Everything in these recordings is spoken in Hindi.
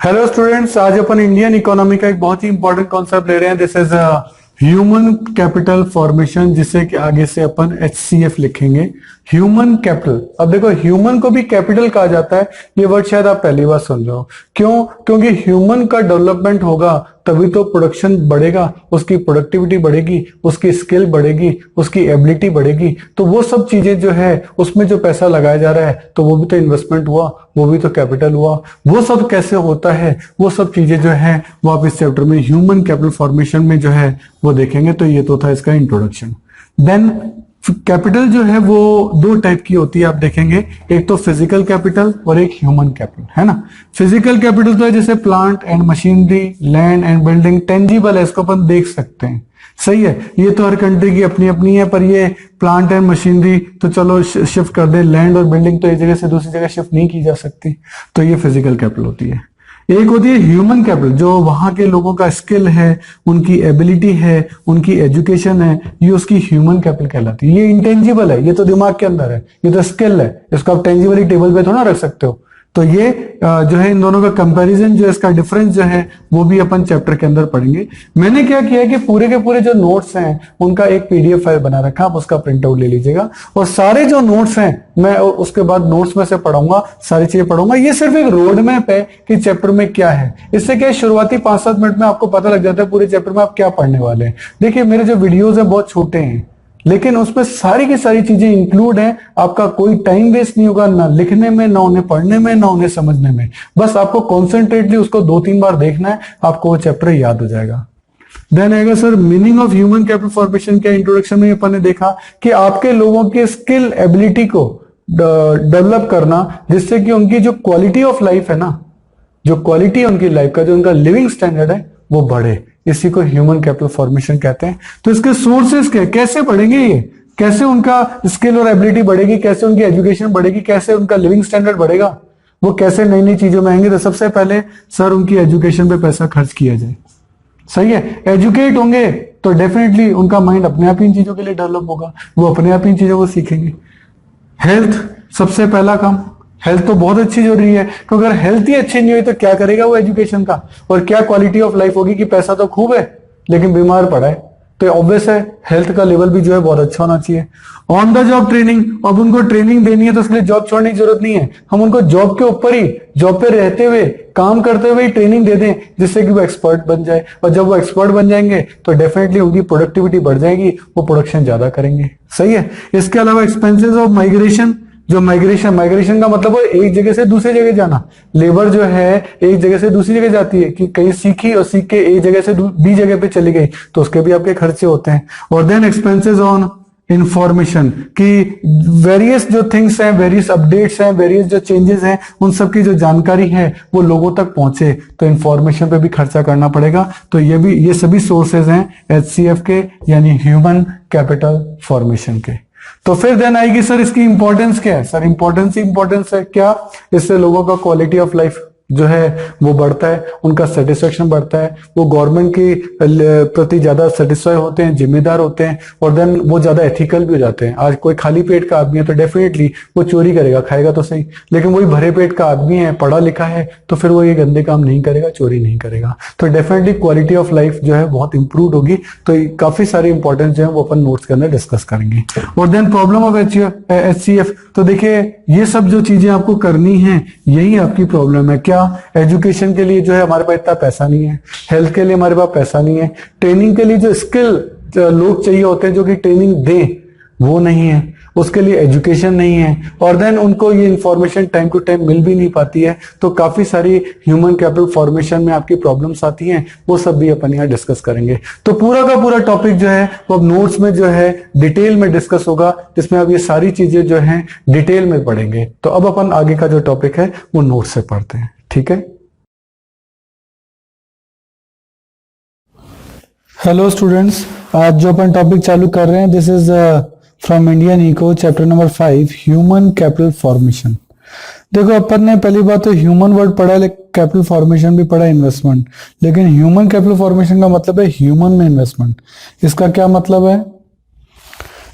हेलो स्टूडेंट्स, आज अपन इंडियन इकोनॉमी का एक बहुत ही इंपॉर्टेंट कॉन्सेप्ट ले रहे हैं। This is human capital formation, जिसे कि आगे से अपन HCF लिखेंगे। Human capital. अब देखो, ह्यूमन को भी कैपिटल कहा जाता है। ये वर्ड शायद आप पहली बार सुन रहे हो। क्यों? क्योंकि ह्यूमन का डेवलपमेंट होगा तभी तो प्रोडक्शन बढ़ेगा, उसकी प्रोडक्टिविटी बढ़ेगी, उसकी स्किल बढ़ेगी, उसकी एबिलिटी बढ़ेगी। तो वो सब चीजें जो है, उसमें जो पैसा लगाया जा रहा है, तो वो भी तो इन्वेस्टमेंट हुआ, वो भी तो कैपिटल हुआ। वो सब कैसे होता है, वो सब चीजें जो है वो आप इस चैप्टर में ह्यूमन कैपिटल फॉर्मेशन में जो है वो देखेंगे। तो ये तो था इसका इंट्रोडक्शन। देन कैपिटल जो है वो दो टाइप की होती है, आप देखेंगे। एक तो फिजिकल कैपिटल और एक ह्यूमन कैपिटल, है ना। फिजिकल कैपिटल तो है जैसे plant and machinery, land and building, tangible है, इसको अपन देख सकते हैं। सही है, ये तो हर कंट्री की अपनी अपनी है। पर ये प्लांट एंड मशीनरी तो चलो शिफ्ट कर दे, लैंड और बिल्डिंग तो एक जगह से दूसरी जगह शिफ्ट नहीं की जा सकती। तो ये फिजिकल कैपिटल होती है। एक होती है ह्यूमन कैपिटल, जो वहां के लोगों का स्किल है, उनकी एबिलिटी है, उनकी एजुकेशन है, ये उसकी ह्यूमन कैपिटल कहलाती है। ये इंटेंजिबल है, ये तो दिमाग के अंदर है, ये तो स्किल है, इसको आप टेंजिबली टेबल पे थोड़ा रख सकते हो। तो ये जो है इन दोनों का कंपैरिजन, जो इसका डिफरेंस जो है वो भी अपन चैप्टर के अंदर पढ़ेंगे। मैंने क्या किया है कि पूरे के पूरे जो नोट्स हैं उनका एक PDF फाइल बना रखा, आप उसका प्रिंट आउट ले लीजिएगा। और सारे जो नोट्स हैं मैं उसके बाद नोट्स में से पढ़ाऊंगा, सारी चीजें पढ़ूंगा। ये सिर्फ एक रोड मैप है कि चैप्टर में क्या है। इससे क्या, शुरुआती 5-7 मिनट में आपको पता लग जाता है पूरे चैप्टर में आप क्या पढ़ने वाले हैं। देखिए, मेरे जो वीडियोज है बहुत छोटे हैं, लेकिन उसमें सारी की सारी चीजें इंक्लूड हैं। आपका कोई टाइम वेस्ट नहीं होगा, ना लिखने में, ना उन्हें पढ़ने में, ना उन्हें समझने में। बस आपको कॉन्सेंट्रेटली उसको 2-3 बार देखना है, आपको वो चैप्टर याद हो जाएगा। देन आएगा sir meaning of human capital formation के। इंट्रोडक्शन में अपन ने देखा कि आपके लोगों के स्किल एबिलिटी को डेवलप करना, जिससे कि उनकी जो क्वालिटी ऑफ लाइफ है ना, जो क्वालिटी है उनकी लाइफ का, जो उनका लिविंग स्टैंडर्ड है वो बढ़े। इसी को ह्यूमन कैपिटल फॉर्मेशन कहते हैं। तो इसके सोर्सेस क्या, कैसे बढ़ेंगे ये, कैसे उनका स्किल और एबिलिटी बढ़ेगी, कैसे उनकी एजुकेशन बढ़ेगी, कैसे उनका लिविंग स्टैंडर्ड बढ़ेगा, वो कैसे नई नई चीजों में आएंगे। तो सबसे पहले सर उनकी एजुकेशन पे पैसा खर्च किया जाए। सही है, एजुकेट होंगे तो डेफिनेटली उनका माइंड अपने आप ही इन चीजों के लिए डेवलप होगा, वो अपने आप इन चीजों को सीखेंगे। हेल्थ सबसे पहला काम, हेल्थ तो बहुत अच्छी जरूरी है, क्योंकि अगर हेल्थ ही अच्छी नहीं हुई तो क्या करेगा वो एजुकेशन का, और क्या क्वालिटी ऑफ लाइफ होगी कि पैसा तो खूब है लेकिन बीमार पड़ा है। तो ऑब्वियस है हेल्थ का लेवल भी जो है बहुत अच्छा होना चाहिए। ऑन द जॉब ट्रेनिंग, अब उनको ट्रेनिंग देनी है तो उसके लिए जॉब छोड़ने की जरूरत नहीं है। हम उनको जॉब के ऊपर ही, जॉब पे रहते हुए, काम करते हुए ही ट्रेनिंग दे दें, जिससे कि वो एक्सपर्ट बन जाए। और जब वो एक्सपर्ट बन जाएंगे तो डेफिनेटली उनकी प्रोडक्टिविटी बढ़ जाएगी, वो प्रोडक्शन ज्यादा करेंगे। सही है। इसके अलावा एक्सपेंसेस ऑफ माइग्रेशन, जो माइग्रेशन का मतलब है एक जगह से दूसरी जगह जाना। लेबर जो है एक जगह से दूसरी जगह जाती है, कि कहीं सीखी और सीख के एक जगह से बी जगह पे चली गई, तो उसके भी आपके खर्चे होते हैं। और देन एक्सपेंसेस ऑन इंफॉर्मेशन, कि वेरियस जो थिंग्स हैं, वेरियस अपडेट्स हैं, वेरियस जो चेंजेस हैं, उन सब की जो जानकारी है वो लोगों तक पहुंचे, तो इंफॉर्मेशन पे भी खर्चा करना पड़ेगा। तो ये सभी सोर्सेज हैं HCF के, यानी ह्यूमन कैपिटल फॉर्मेशन के। तो फिर देन आएगी सर इसकी इंपॉर्टेंस क्या है। सर इंपॉर्टेंस ही इंपॉर्टेंस है। क्या? इससे लोगों का क्वालिटी ऑफ लाइफ जो है वो बढ़ता है, उनका सेटिस्फेक्शन बढ़ता है, वो गवर्नमेंट के प्रति ज्यादा सेटिस्फाई होते हैं, जिम्मेदार होते हैं, और देन वो ज्यादा एथिकल भी हो जाते हैं। आज कोई खाली पेट का आदमी है तो डेफिनेटली वो चोरी करेगा, खाएगा तो सही, लेकिन वही भरे पेट का आदमी है, पढ़ा लिखा है, तो फिर वो ये गंदे काम नहीं करेगा, चोरी नहीं करेगा। तो डेफिनेटली क्वालिटी ऑफ लाइफ जो है बहुत इंप्रूव होगी। तो काफी सारी इंपॉर्टेंस जो है वो अपन नोट्स के अंदर डिस्कस करेंगे। और देन प्रॉब्लम ऑफ HCF, तो देखिए ये सब जो चीजें आपको करनी है, यही आपकी प्रॉब्लम है। क्या? एजुकेशन के लिए जो है हमारे पास इतना पैसा नहीं है, हेल्थ के लिए हमारे पास पैसा नहीं है, ट्रेनिंग के लिए जो स्किल लोग चाहिए होते हैं जो कि ट्रेनिंग दें, वो नहीं है, उसके लिए एजुकेशन नहीं है, और देन उनको ये इंफॉर्मेशन टाइम टू टाइम मिल भी नहीं पाती है। तो काफी सारी ह्यूमन कैपिटल फॉर्मेशन में आपकी प्रॉब्लम्स आती हैं, वो सब भी अपन यहाँ डिस्कस करेंगे। तो पूरा का पूरा टॉपिक जो है वो अब नोट्स में जो है डिटेल में डिस्कस होगा, जिसमें अब ये सारी चीजें जो है डिटेल में पढ़ेंगे। तो अब अपन आगे का जो टॉपिक है वो नोट्स से पढ़ते हैं, ठीक है। हेलो स्टूडेंट्स, आज जो अपन टॉपिक चालू कर रहे हैं, this is from Indian eco, chapter number 5, human capital formation. देखो, अपन ने पहली बात तो ह्यूमन वर्ड पढ़ा, कैपिटल फॉर्मेशन भी पढ़ा, इन्वेस्टमेंट। लेकिन ह्यूमन कैपिटल फॉर्मेशन का मतलब है ह्यूमन में इन्वेस्टमेंट। इसका क्या मतलब है?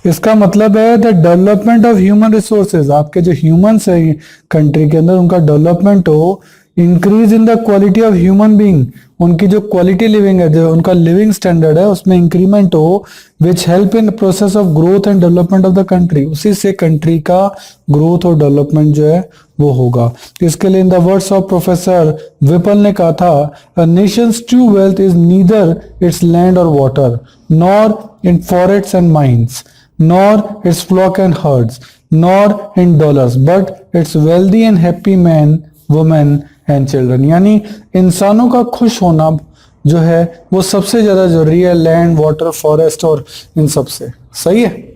इसका मतलब है the development of human resources. आपके जो ह्यूमंस है कंट्री के अंदर, उनका डेवलपमेंट हो increase in the quality of human being, उनकी जो क्वालिटी लिविंग है, जो उनका लिविंग स्टैंडर्ड है उसमें इंक्रीमेंट हो, which help in process of growth and development of the country, उसी से कंट्री का ग्रोथ और डेवलपमेंट जो है वो होगा। इसके लिए in the words of professor Whipple ने कहा था, a nation's true wealth is neither its land और water, nor in forests and mines, nor its flock and herds, nor in dollars, but its wealthy and happy man, women and children. यानी इंसानों का खुश होना जो है वो सबसे ज्यादा जरूरी है, लैंड, वाटर, फॉरेस्ट और इन सब से। सही है।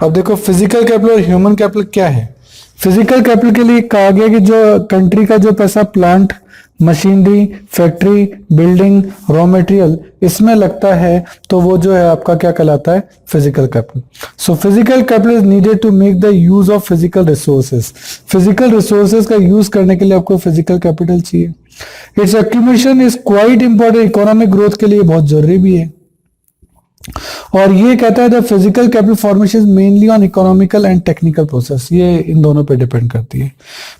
अब देखो फिजिकल कैपिटल और ह्यूमन कैपिटल क्या है। फिजिकल कैपिटल के लिए कहा गया कि जो कंट्री का जो पैसा plant, machinery, factory, building, raw material इसमें लगता है तो वो जो है आपका क्या कहलाता है, physical capital. So physical capital is needed to make the use of physical resources. Physical resources का यूज करने के लिए आपको फिजिकल कैपिटल चाहिए। Its accumulation is quite important, economic growth के लिए बहुत जरूरी भी है। और ये कहता है the physical capital formation mainly on economical and technical process, ये इन दोनों पे डिपेंड करती है।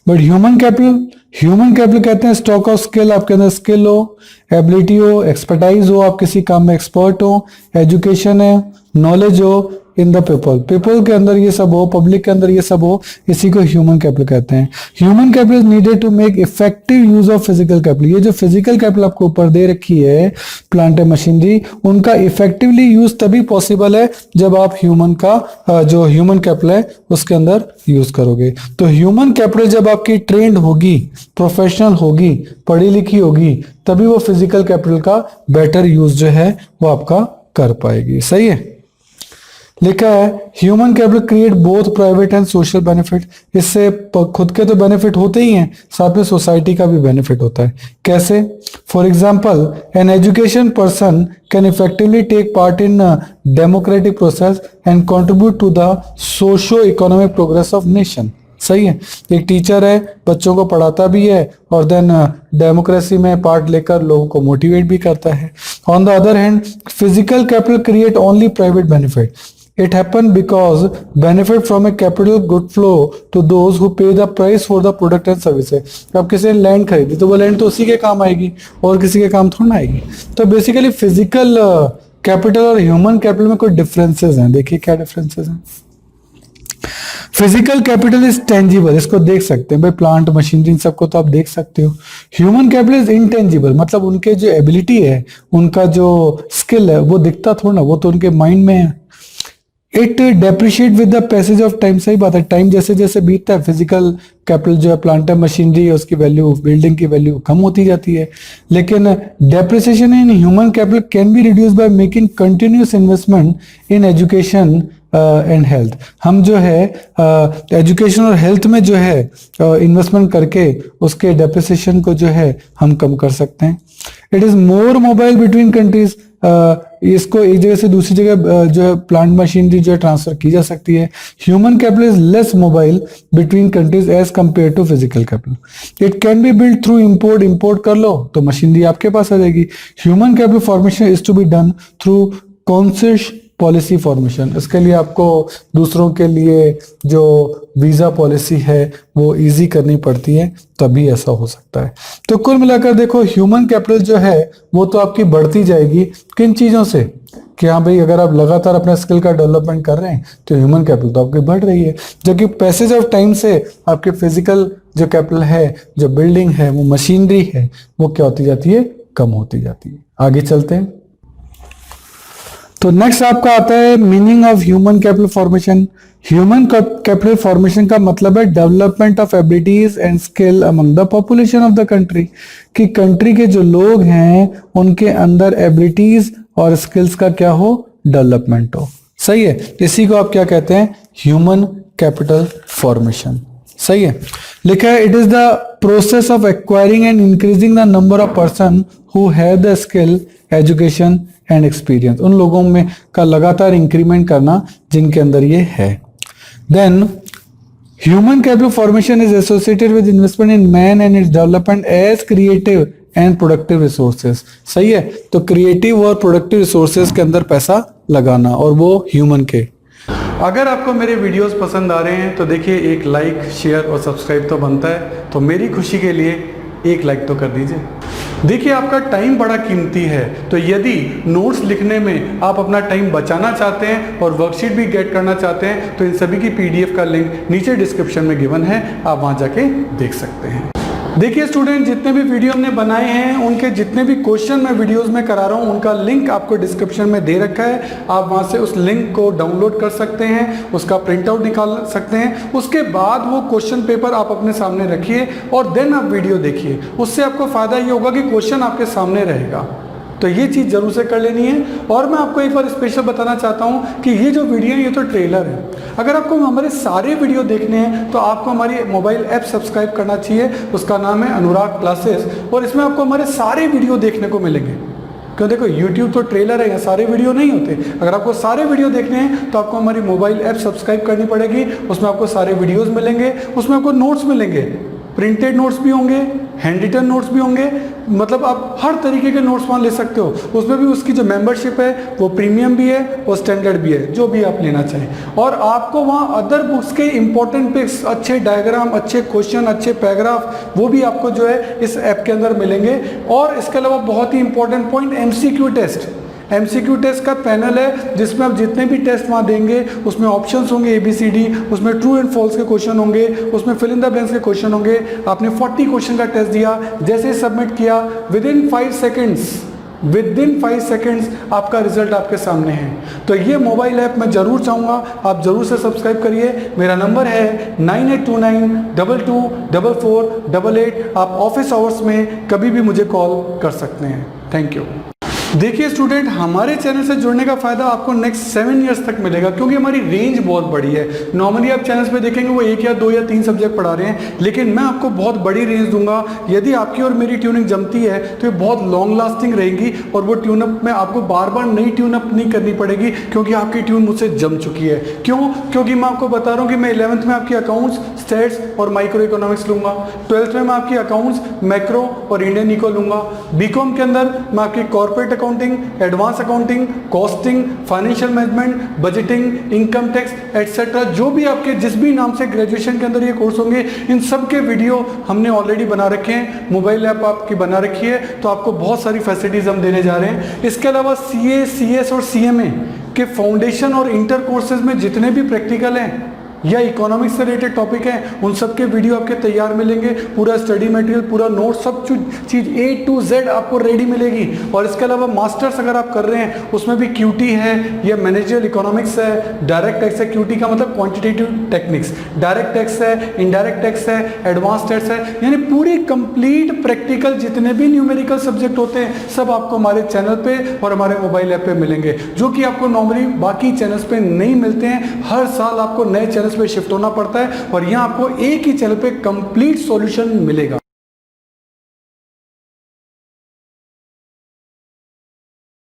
बट ह्यूमन कैपिटल कहते हैं स्टॉक ऑफ स्किल, आपके अंदर स्किल हो, एबिलिटी हो, एक्सपर्टाइज हो, आप किसी काम में एक्सपर्ट हो, एजुकेशन है, नॉलेज हो इन द पीपल के अंदर ये सब हो, पब्लिक के अंदर ये सब हो, इसी को ह्यूमन कैपिटल कहते हैं। Human capital is needed to make effective use of physical capital. ये जो फिजिकल कैपिटल आपको ऊपर दे रखी है, प्लांट एंड मशीनरी, उनका इफेक्टिवली यूज तभी पॉसिबल है जब आप ह्यूमन का जो ह्यूमन कैपिटल है उसके अंदर यूज करोगे। तो ह्यूमन कैपिटल जब आपकी ट्रेंड होगी, प्रोफेशनल होगी, पढ़ी लिखी होगी, तभी वो फिजिकल कैपिटल का बेटर यूज जो है वो आपका कर पाएगी। सही है। लिखा है human capital create both private and social benefit. इससे खुद के तो बेनिफिट होते ही हैं, साथ में सोसाइटी का भी बेनिफिट होता है। कैसे? For example an education person can effectively take part in democratic process and contribute to the socio economic progress of nation. सही है। एक टीचर है, बच्चों को पढ़ाता भी है और देन डेमोक्रेसी में पार्ट लेकर लोगों को मोटिवेट भी करता है। On the other hand physical capital create only private benefit. It happened because benefit from a capital good flow to those who pay the price for the product and services। अब किसी ने लैंड खरीदी तो वो लैंड तो उसी के काम आएगी और किसी के काम थोड़ा आएगी। तो बेसिकली फिजिकल कैपिटल और ह्यूमन कैपिटल में कोई डिफरेंसेस हैं। देखिए क्या डिफरेंसेस हैं। फिजिकल कैपिटल इज टेंजिबल, इसको देख सकते हैं भाई, प्लांट, मशीनरी, इन सबको तो आप देख सकते हो। ह्यूमन कैपिटल इज इनटेंजिबल, मतलब उनके जो एबिलिटी है, उनका जो स्किल है वो दिखता थोड़ा ना, वो तो उनके माइंड में है। It depreciate with the passage of time. सही बात है, टाइम जैसे जैसे बीतता है फिजिकल कैपिटल जो है, प्लांट है, मशीनरी है, उसकी वैल्यू, बिल्डिंग की वैल्यू कम होती जाती है। लेकिन depreciation in human capital can be reduce by making continuous investment in education and health. हम जो है एजुकेशन और हेल्थ में जो है इन्वेस्टमेंट करके उसके डेप्रिसिएशन को जो है हम कम कर सकते हैं। It is more mobile between countries, इसको एक जगह से दूसरी जगह जो है प्लांट मशीनरी जो है ट्रांसफर की जा सकती है। Human capital is less mobile between countries as compare to physical capital. It can be build through import कर लो तो मशीनरी आपके पास आ जाएगी। Human capital formation is to be done through conscious policy formation. इसके लिए आपको दूसरों के लिए जो वीजा पॉलिसी है वो इजी करनी पड़ती है, तभी ऐसा हो सकता है। तो कुल मिलाकर देखो ह्यूमन कैपिटल जो है वो तो आपकी बढ़ती जाएगी किन चीजों से, कि हाँ भाई अगर आप लगातार अपने स्किल का डेवलपमेंट कर रहे हैं तो ह्यूमन कैपिटल तो आपकी बढ़ रही है, जबकि पैसेज ऑफ टाइम से आपके फिजिकल जो कैपिटल है, जो बिल्डिंग है, वो मशीनरी है, वो क्या होती जाती है, कम होती जाती है। आगे चलते हैं। तो नेक्स्ट आपका आता है meaning of human capital formation. Human capital formation का मतलब है development of abilities and skill among the population of the country, कि कंट्री के जो लोग हैं उनके अंदर एबिलिटीज और स्किल्स का क्या हो, डेवलपमेंट हो। सही है। इसी को आप क्या कहते हैं, ह्यूमन कैपिटल फॉर्मेशन। सही है। लिखा है it is the process of acquiring and increasing the number of person who have the skill, education and experience. उन लोगों में का लगातार इंक्रीमेंट करना जिनके अंदर ये है। Then human capital formation is associated with investment in man and its development as creative and productive resources. सही है। तो क्रिएटिव और प्रोडक्टिव रिसोर्सेज के अंदर पैसा लगाना, और वो ह्यूमन के। अगर आपको मेरे वीडियोस पसंद आ रहे हैं तो देखिए एक लाइक, शेयर और सब्सक्राइब तो बनता है। तो मेरी खुशी के लिए एक लाइक तो कर दीजिए। देखिए आपका टाइम बड़ा कीमती है, तो यदि नोट्स लिखने में आप अपना टाइम बचाना चाहते हैं और वर्कशीट भी गेट करना चाहते हैं तो इन सभी की पीडीएफ का लिंक नीचे डिस्क्रिप्शन में गिवन है, आप वहां जाके देख सकते हैं। देखिए स्टूडेंट, जितने भी वीडियो हमने बनाए हैं उनके जितने भी क्वेश्चन मैं वीडियोस में करा रहा हूं उनका लिंक आपको डिस्क्रिप्शन में दे रखा है। आप वहां से उस लिंक को डाउनलोड कर सकते हैं, उसका प्रिंट आउट निकाल सकते हैं। उसके बाद वो क्वेश्चन पेपर आप अपने सामने रखिए और देन आप वीडियो देखिए। उससे आपको फायदा ये होगा कि क्वेश्चन आपके सामने रहेगा। तो ये चीज़ जरूर से कर लेनी है। और मैं आपको एक बार स्पेशल बताना चाहता हूँ कि ये जो वीडियो है ये तो ट्रेलर है। अगर आपको हमारे सारे वीडियो देखने हैं तो आपको हमारी मोबाइल ऐप सब्सक्राइब करना चाहिए। उसका नाम है अनुराग क्लासेस और इसमें आपको हमारे सारे वीडियो देखने को मिलेंगे। क्यों, देखो यूट्यूब तो ट्रेलर है, यहाँ सारे वीडियो नहीं होते। अगर आपको सारे वीडियो देखने हैं तो आपको हमारी मोबाइल ऐप सब्सक्राइब करनी पड़ेगी। उसमें आपको सारे वीडियोज़ मिलेंगे, उसमें आपको नोट्स मिलेंगे, प्रिंटेड नोट्स भी होंगे, हैंड रिटन नोट्स भी होंगे, मतलब आप हर तरीके के नोट्स वहाँ ले सकते हो। उसमें भी उसकी जो मेंबरशिप है वो प्रीमियम भी है और स्टैंडर्ड भी है, जो भी आप लेना चाहें। और आपको वहाँ अदर बुक्स के इंपॉर्टेंट पिक्स, अच्छे डायग्राम, अच्छे क्वेश्चन, अच्छे पैराग्राफ, वो भी आपको जो है इस ऐप के अंदर मिलेंगे। और इसके अलावा बहुत ही important point, MCQ test. MCQ test का पैनल है जिसमें आप जितने भी टेस्ट वहाँ देंगे उसमें ऑप्शंस होंगे ABCD, उसमें ट्रू एंड फॉल्स के क्वेश्चन होंगे, उसमें फिल इन द ब्लैंक्स के क्वेश्चन होंगे। आपने 40 क्वेश्चन का टेस्ट दिया, जैसे सबमिट किया विदिन 5 सेकेंड्स आपका रिजल्ट आपके सामने है। तो ये मोबाइल ऐप मैं जरूर चाहूँगा आप जरूर से सब्सक्राइब करिए। मेरा नंबर है 9829224488। आप ऑफिस आवर्स में कभी भी मुझे कॉल कर सकते हैं। Thank you. देखिए स्टूडेंट, हमारे चैनल से जुड़ने का फायदा आपको नेक्स्ट 7 इयर्स तक मिलेगा, क्योंकि हमारी रेंज बहुत बड़ी है। नॉर्मली आप चैनल्स पे देखेंगे वो 1 या 2 या 3 सब्जेक्ट पढ़ा रहे हैं, लेकिन मैं आपको बहुत बड़ी रेंज दूंगा। यदि आपकी और मेरी ट्यूनिंग जमती है तो ये बहुत लॉन्ग लास्टिंग रहेगी और वो ट्यूनअप में आपको बार बार नई ट्यूनअप नहीं करनी पड़ेगी, क्योंकि आपकी ट्यून मुझसे जम चुकी है। क्यों? क्योंकि मैं आपको बता रहा हूँ कि मैं 11th में आपकी अकाउंट्स, स्टेट्स और माइक्रो इकोनॉमिक्स लूंगा। 12th में मैं आपकी अकाउंट्स, मैक्रो और इंडियन इको लूंगा। बीकॉम के अंदर मैं आपकी corporate accounting, advance accounting, costing, financial management, budgeting, income tax etcetera, जो भी आपके जिस भी नाम से ग्रेजुएशन के अंदर ये कोर्स होंगे, इन सब के वीडियो हमने ऑलरेडी बना रखे हैं। मोबाइल ऐप आपकी बना रखी है, तो आपको बहुत सारी फैसिलिटीज हम देने जा रहे हैं। इसके अलावा CA, CS और CMA के फाउंडेशन और इंटर कोर्सेज में जितने भी प्रैक्टिकल हैं या इकोनॉमिक्स से रिलेटेड टॉपिक है, उन सब के वीडियो आपके तैयार मिलेंगे। पूरा स्टडी मटेरियल, पूरा नोट, सब चीज़ A to Z आपको रेडी मिलेगी। और इसके अलावा मास्टर्स अगर आप कर रहे हैं उसमें भी QT है या मैनेजरियल इकोनॉमिक्स है, डायरेक्ट टैक्स है। QT का मतलब क्वांटिटेटिव टेक्निक्स, डायरेक्ट टैक्स है, इनडायरेक्ट टैक्स है, एडवांस टैक्स है, यानी पूरी कंप्लीट प्रैक्टिकल जितने भी न्यूमेरिकल सब्जेक्ट होते हैं सब आपको हमारे चैनल पे और हमारे मोबाइल ऐप पे मिलेंगे, जो कि आपको नॉर्मली बाकी चैनल्स पे नहीं मिलते हैं। हर साल आपको नए चैनल पे शिफ्ट होना पड़ता है और यहाँ आपको एक ही चैनल पे कंप्लीट सॉल्यूशन मिलेगा।